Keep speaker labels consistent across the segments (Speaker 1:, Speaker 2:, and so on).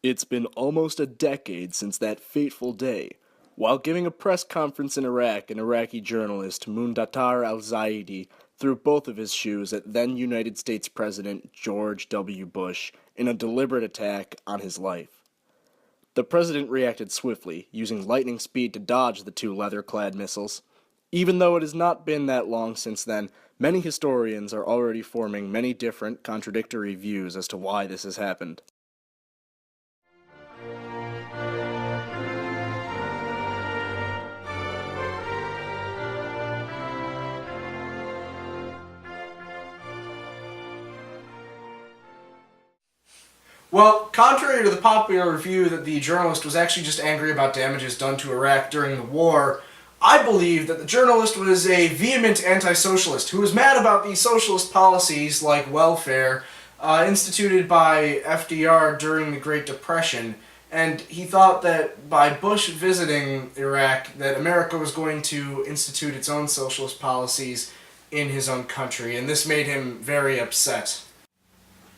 Speaker 1: It's been almost a decade since that fateful day. While giving a press conference in Iraq, an Iraqi journalist, Mundatar al-Zaidi, threw both of his shoes at then United States President George W. Bush in a deliberate attack on his life. The president reacted swiftly, using lightning speed to dodge the two leather-clad missiles. Even though it has not been that long since then, many historians are already forming many different, contradictory views as to why this has happened.
Speaker 2: Well, contrary to the popular view that the journalist was actually just angry about damages done to Iraq during the war, I believe that the journalist was a vehement anti-socialist who was mad about the socialist policies like welfare instituted by FDR during the Great Depression, and he thought that by Bush visiting Iraq that America was going to institute its own socialist policies in his own country, and this made him very upset.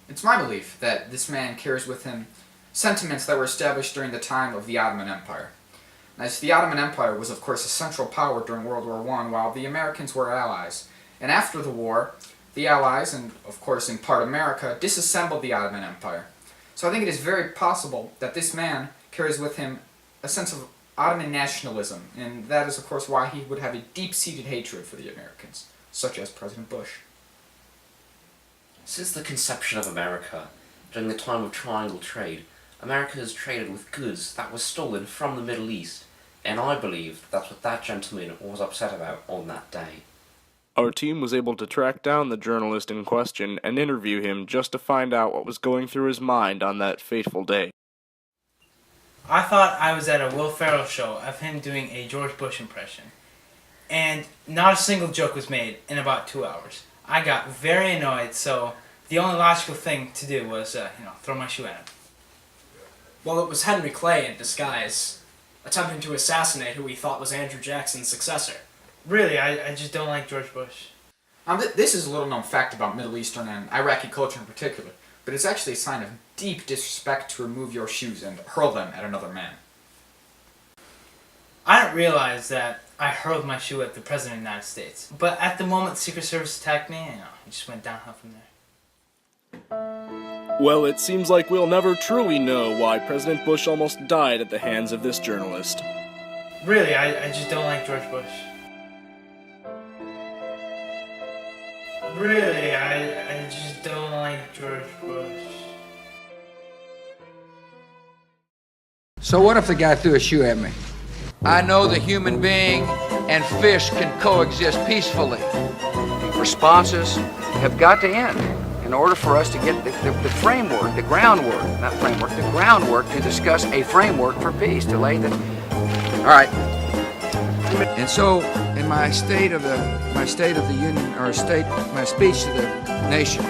Speaker 3: It's my belief that this man carries with him sentiments that were established during the time of the Ottoman Empire. As the Ottoman Empire was of course a central power during World War I, while the Americans were allies. And after the war, the Allies, and of course in part America, disassembled the Ottoman Empire. So I think it is very possible that this man carries with him a sense of Ottoman nationalism, and that is of course why he would have a deep-seated hatred for the Americans, such as President Bush.
Speaker 4: Since the conception of America, during the time of triangle trade, America has traded with goods that were stolen from the Middle East, and I believe that's what that gentleman was upset about on that day.
Speaker 1: Our team was able to track down the journalist in question and interview him just to find out what was going through his mind on that fateful day.
Speaker 5: I thought I was at a Will Ferrell show of him doing a George Bush impression, and not a single joke was made in about 2 hours. I got very annoyed, so the only logical thing to do was, throw my shoe at him.
Speaker 6: Well, it was Henry Clay in disguise, attempting to assassinate who he thought was Andrew Jackson's successor.
Speaker 5: Really, I just don't like George Bush.
Speaker 3: This is a little-known fact about Middle Eastern and Iraqi culture in particular, but it's actually a sign of deep disrespect to remove your shoes and hurl them at another man.
Speaker 5: I didn't realize that I hurled my shoe at the President of the United States. But at the moment the Secret Service attacked me, it just went downhill from there.
Speaker 1: Well, it seems like we'll never truly know why President Bush almost died at the hands of this journalist.
Speaker 5: Really, I just don't like George Bush. Really, I just don't like George Bush.
Speaker 7: So what if the guy threw a shoe at me? I know the human being and fish can coexist peacefully. Responses have got to end in order for us to get the framework, the groundwork, not framework, the groundwork to discuss a framework for peace, to lay the... All right. And so, in my speech to the nation,